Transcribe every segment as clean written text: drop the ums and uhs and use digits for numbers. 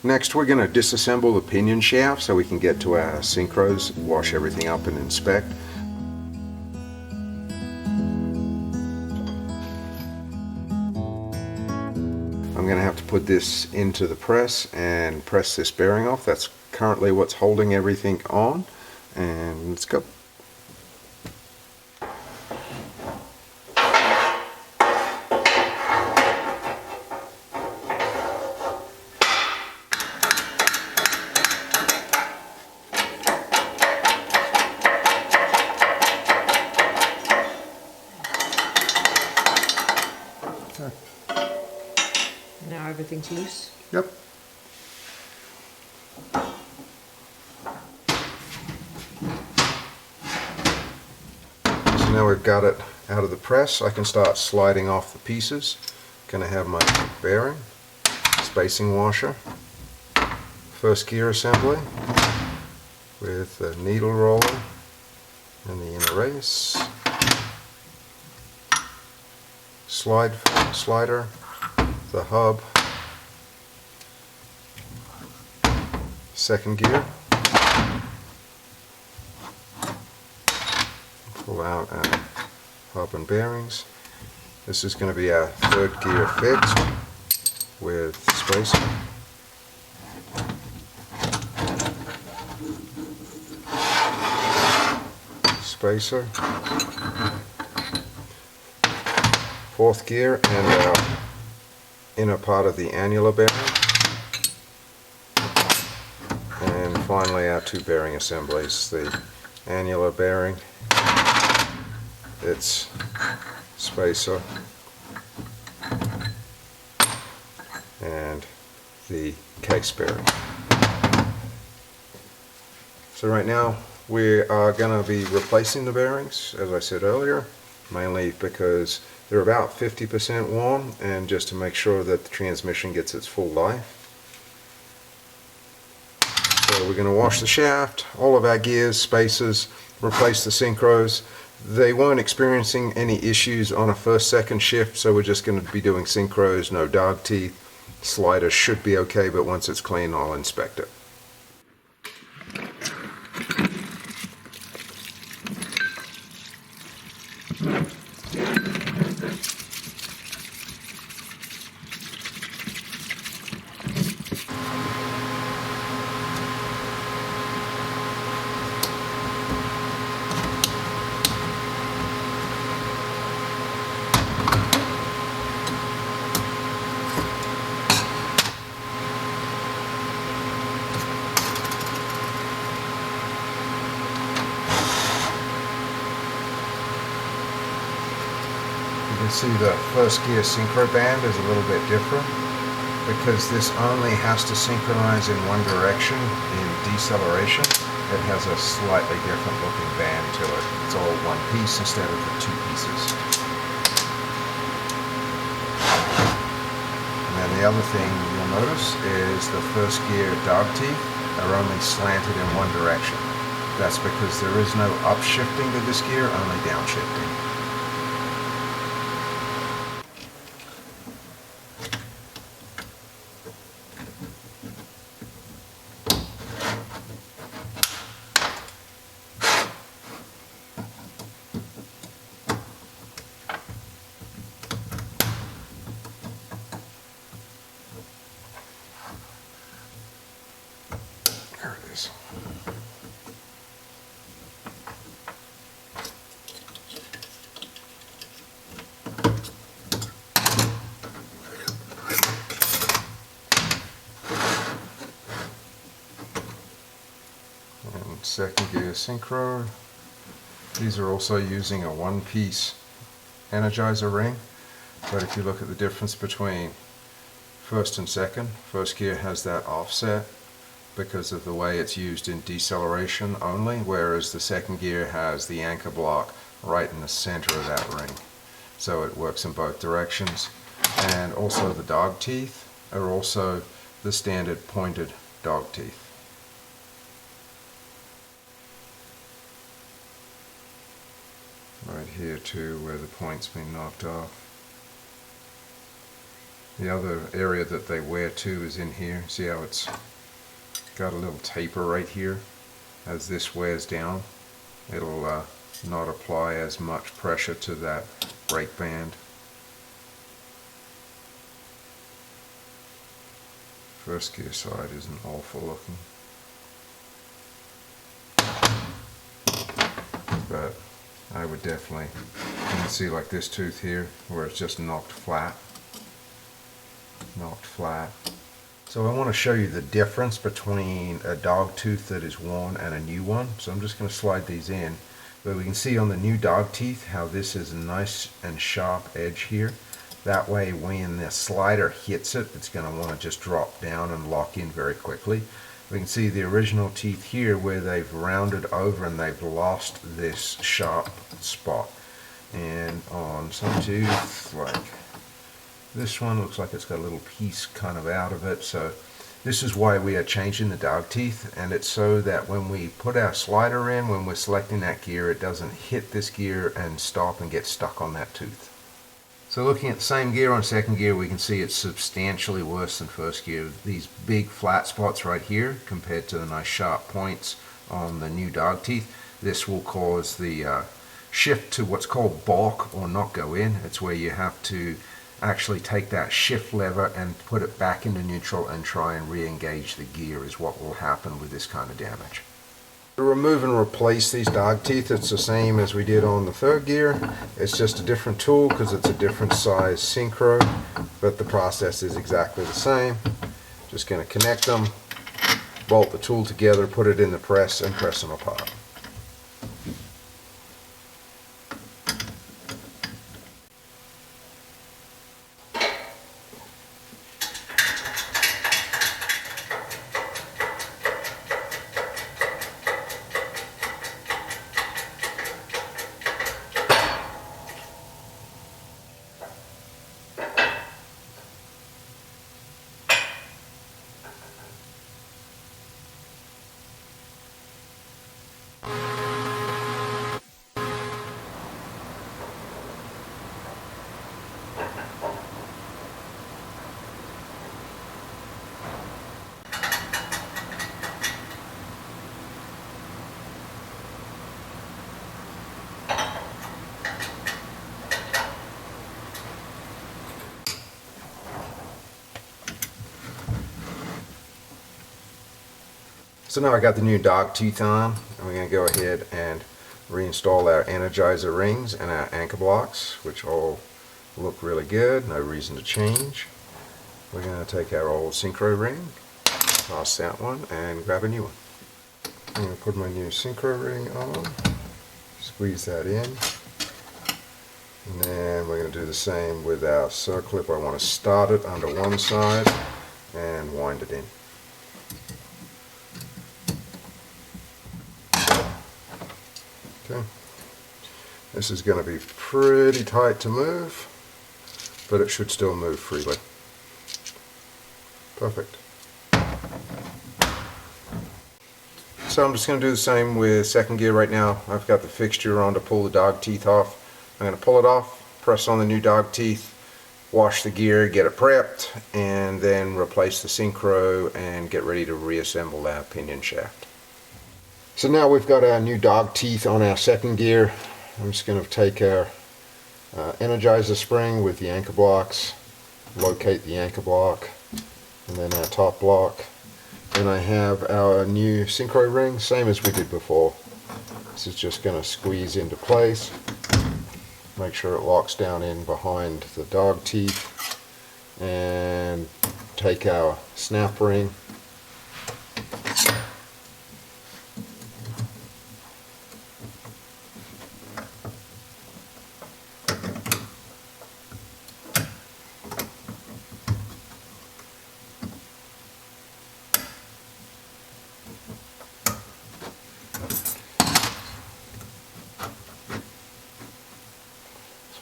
Next we're going to disassemble the pinion shaft so we can get to our synchros, wash everything up and inspect. I'm going to have to put this into the press and press this bearing off. That's currently what's holding everything on, and let's go. Now everything's loose. Yep. So now we've got it out of the press, I can start sliding off the pieces. Going to have my bearing, spacing washer, first gear assembly with the needle roller and the inner race, slider, the hub, second gear, pull out our hub and bearings. This is going to be our third gear fixed with spacer. Spacer. Fourth gear and our inner part of the annular bearing. And finally our two bearing assemblies. The annular bearing, its spacer, and the case bearing. So right now we are going to be replacing the bearings, as I said earlier, mainly because they're about 50% worn, and just to make sure that the transmission gets its full life. So we're going to wash the shaft, all of our gears, spacers, replace the synchros. They weren't experiencing any issues on a first-second shift, so we're just going to be doing synchros, no dog teeth. Slider should be okay, but once it's clean I'll inspect it. You can see the first gear synchro band is a little bit different because this only has to synchronize in one direction in deceleration. It has a slightly different looking band to it. It's all one piece instead of the two pieces. And then the other thing you'll notice is the first gear dog teeth are only slanted in one direction. That's because there is no upshifting to this gear, only downshifting. There it is. And second gear synchro. These are also using a one-piece energizer ring, but if you look at the difference between first and second, first gear has that offset because of the way it's used in deceleration only, whereas the second gear has the anchor block right in the center of that ring. So it works in both directions. And also the dog teeth are also the standard pointed dog teeth. Right here too, where the point's been knocked off. The other area that they wear too is in here. See how it's got a little taper right here? As this wears down, it'll not apply as much pressure to that brake band. First gear side isn't awful looking, but I would definitely, you can see like this tooth here where it's just knocked flat. So I want to show you the difference between a dog tooth that is worn and a new one. So I'm just going to slide these in, but we can see on the new dog teeth how this is a nice and sharp edge here. That way when the slider hits it, it's going to want to just drop down and lock in very quickly. We can see the original teeth here where they've rounded over and they've lost this sharp spot. And on some teeth, like this one, looks like it's got a little piece kind of out of it. So this is why we are changing the dog teeth, and it's so that when we put our slider in, when we're selecting that gear, it doesn't hit this gear and stop and get stuck on that tooth. So looking at the same gear on second gear, we can see it's substantially worse than first gear. These big flat spots right here compared to the nice sharp points on the new dog teeth. This will cause the shift to what's called balk or not go in. It's where you have to actually take that shift lever and put it back into neutral and try and re-engage the gear is what will happen with this kind of damage. To remove and replace these dog teeth, it's the same as we did on the third gear. It's just a different tool because it's a different size synchro, but the process is exactly the same. Just going to connect them, bolt the tool together, put it in the press, and press them apart. So now I got the new dog teeth on, and we're going to go ahead and reinstall our Energizer rings and our anchor blocks, which all look really good, no reason to change. We're going to take our old synchro ring, toss that one, and grab a new one. I'm going to put my new synchro ring on, squeeze that in, and then we're going to do the same with our circlip. I want to start it under one side and wind it in. Okay, this is going to be pretty tight to move, but it should still move freely. Perfect. So I'm just going to do the same with second gear right now. I've got the fixture on to pull the dog teeth off. I'm going to pull it off, press on the new dog teeth, wash the gear, get it prepped, and then replace the synchro and get ready to reassemble our pinion shaft. So now we've got our new dog teeth on our second gear. I'm just going to take our Energizer spring with the anchor blocks, locate the anchor block, and then our top block. And I have our new synchro ring, same as we did before. This is just going to squeeze into place, make sure it locks down in behind the dog teeth, and take our snap ring,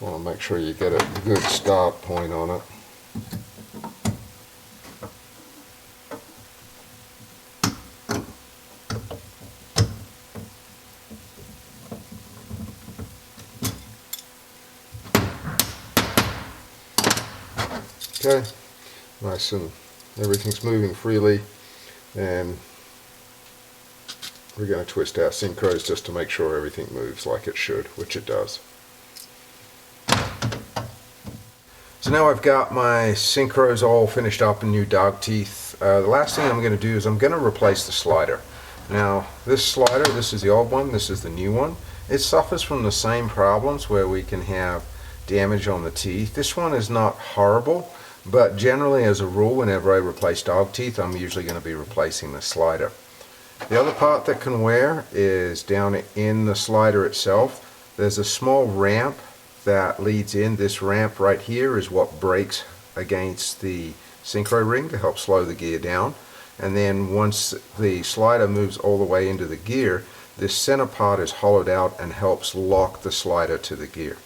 want to make sure you get a good start point on it. Okay, nice and everything's moving freely, and we're going to twist our synchros just to make sure everything moves like it should, which it does. So now I've got my synchros all finished up and new dog teeth. The last thing I'm going to do is I'm going to replace the slider. Now this slider, this is the old one, this is the new one. It suffers from the same problems where we can have damage on the teeth. This one is not horrible, but generally as a rule whenever I replace dog teeth I'm usually going to be replacing the slider. The other part that can wear is down in the slider itself. There's a small ramp that leads in. This ramp right here is what breaks against the synchro ring to help slow the gear down. And then once the slider moves all the way into the gear, this center part is hollowed out and helps lock the slider to the gear.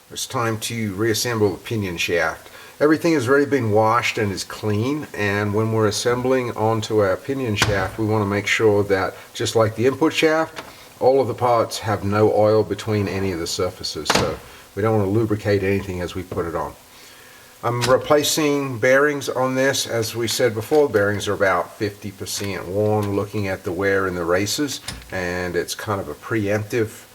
It's time to reassemble the pinion shaft. Everything has already been washed and is clean, and when we're assembling onto our pinion shaft we want to make sure that, just like the input shaft, all of the parts have no oil between any of the surfaces, so we don't want to lubricate anything as we put it on. I'm replacing bearings on this. As we said before, bearings are about 50% worn, looking at the wear in the races, and it's kind of a preemptive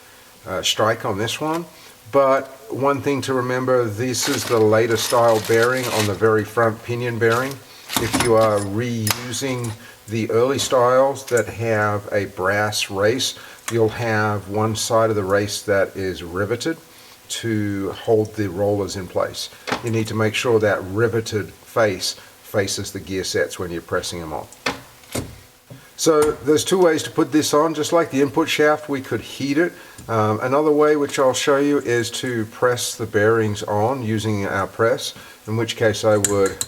strike on this one. But one thing to remember, this is the later style bearing on the very front pinion bearing. If you are reusing the early styles that have a brass race, you'll have one side of the race that is riveted to hold the rollers in place. You need to make sure that riveted face faces the gear sets when you're pressing them on. So there's two ways to put this on. Just like the input shaft, we could heat it. Another way, which I'll show you, is to press the bearings on using our press, in which case I would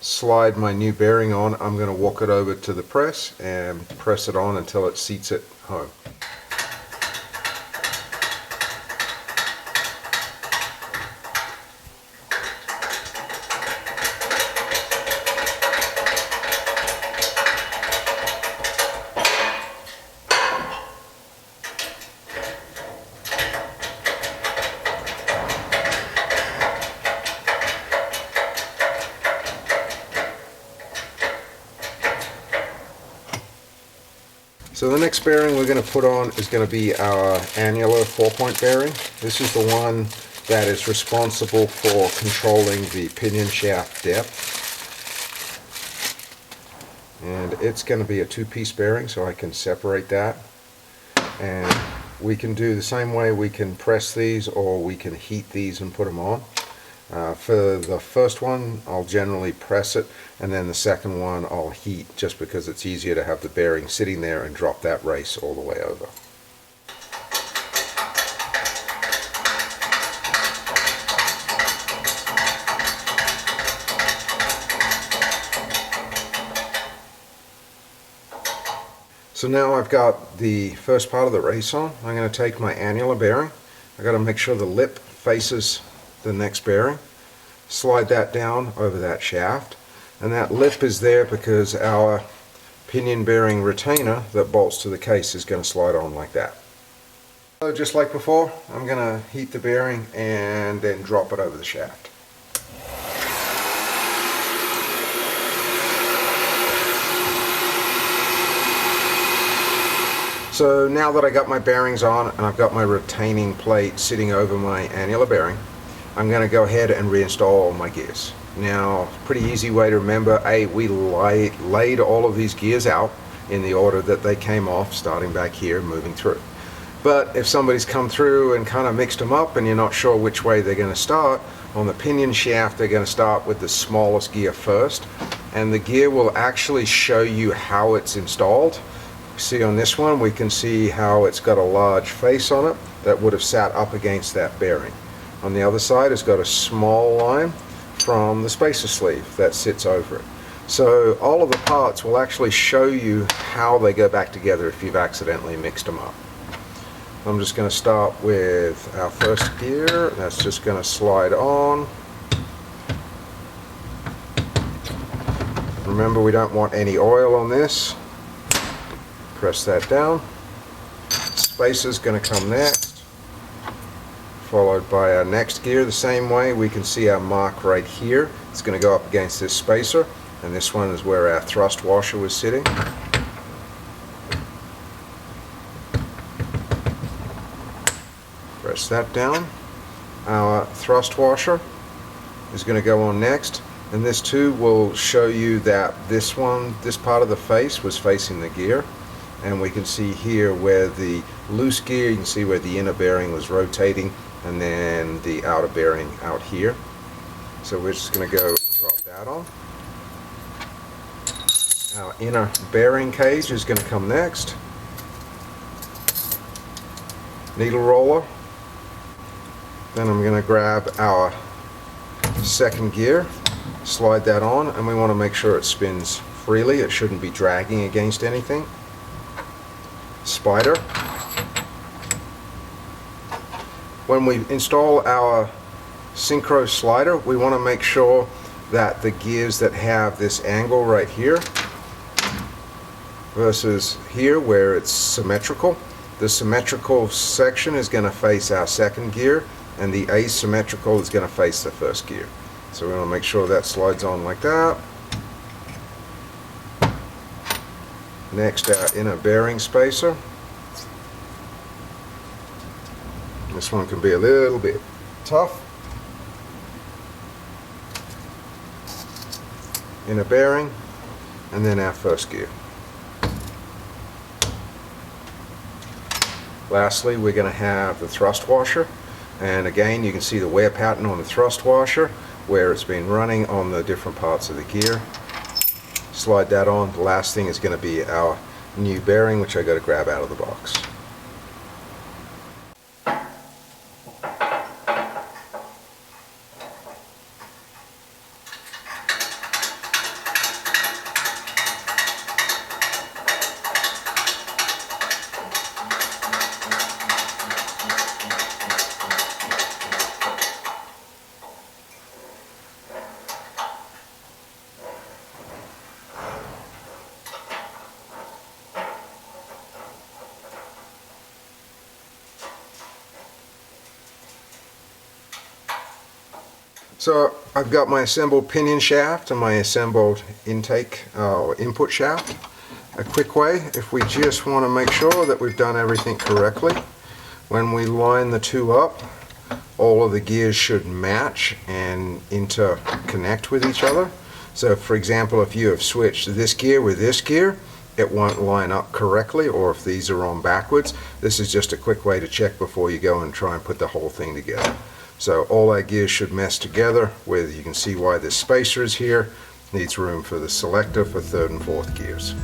slide my new bearing on. I'm going to walk it over to the press and press it on until it seats it home. So the next bearing we're going to put on is going to be our annular 4-point bearing. This is the one that is responsible for controlling the pinion shaft depth. And it's going to be a 2-piece bearing, so I can separate that. And we can do the same way. We can press these or we can heat these and put them on. For the first one I'll generally press it, and then the second one I'll heat, just because it's easier to have the bearing sitting there and drop that race all the way over. So now I've got the first part of the race on. I'm going to take my annular bearing. I've got to make sure the lip faces the next bearing. Slide that down over that shaft, and that lip is there because our pinion bearing retainer that bolts to the case is going to slide on like that. So just like before, I'm going to heat the bearing and then drop it over the shaft. So now that I got my bearings on and I've got my retaining plate sitting over my annular bearing, I'm going to go ahead and reinstall all my gears. Now, pretty easy way to remember, we laid all of these gears out in the order that they came off, starting back here, moving through. But if somebody's come through and kind of mixed them up and you're not sure which way they're going to start, on the pinion shaft they're going to start with the smallest gear first, and the gear will actually show you how it's installed. See, on this one we can see how it's got a large face on it that would have sat up against that bearing. On the other side it's got a small line from the spacer sleeve that sits over it. So all of the parts will actually show you how they go back together if you've accidentally mixed them up. I'm just going to start with our first gear. That's just going to slide on. Remember, we don't want any oil on this. Press that down. Spacer's going to come next, followed by our next gear the same way. We can see our mark right here. It's going to go up against this spacer, and this one is where our thrust washer was sitting. Press that down. Our thrust washer is going to go on next, and this too will show you that this part of the face was facing the gear, and we can see here where the loose gear, you can see where the inner bearing was rotating, and then the outer bearing out here. So we're just going to go drop that on. Our inner bearing cage is going to come next. Needle roller. Then I'm going to grab our second gear, slide that on, and we want to make sure it spins freely. It shouldn't be dragging against anything. Spider. When we install our synchro slider, we want to make sure that the gears that have this angle right here versus here where it's symmetrical, the symmetrical section is going to face our second gear, and the asymmetrical is going to face the first gear. So we want to make sure that slides on like that. Next, our inner bearing spacer. This one can be a little bit tough. Inner bearing, and then our first gear. Lastly, we're going to have the thrust washer. And again, you can see the wear pattern on the thrust washer where it's been running on the different parts of the gear. Slide that on. The last thing is going to be our new bearing, which I got to grab out of the box. So I've got my assembled pinion shaft and my assembled intake or input shaft. A quick way, if we just want to make sure that we've done everything correctly, when we line the two up, all of the gears should match and interconnect with each other. So for example, if you have switched this gear with this gear, it won't line up correctly, or if these are on backwards. This is just a quick way to check before you go and try and put the whole thing together. So all our gears should mesh together with, you can see why this spacer is here, needs room for the selector for third and fourth gears.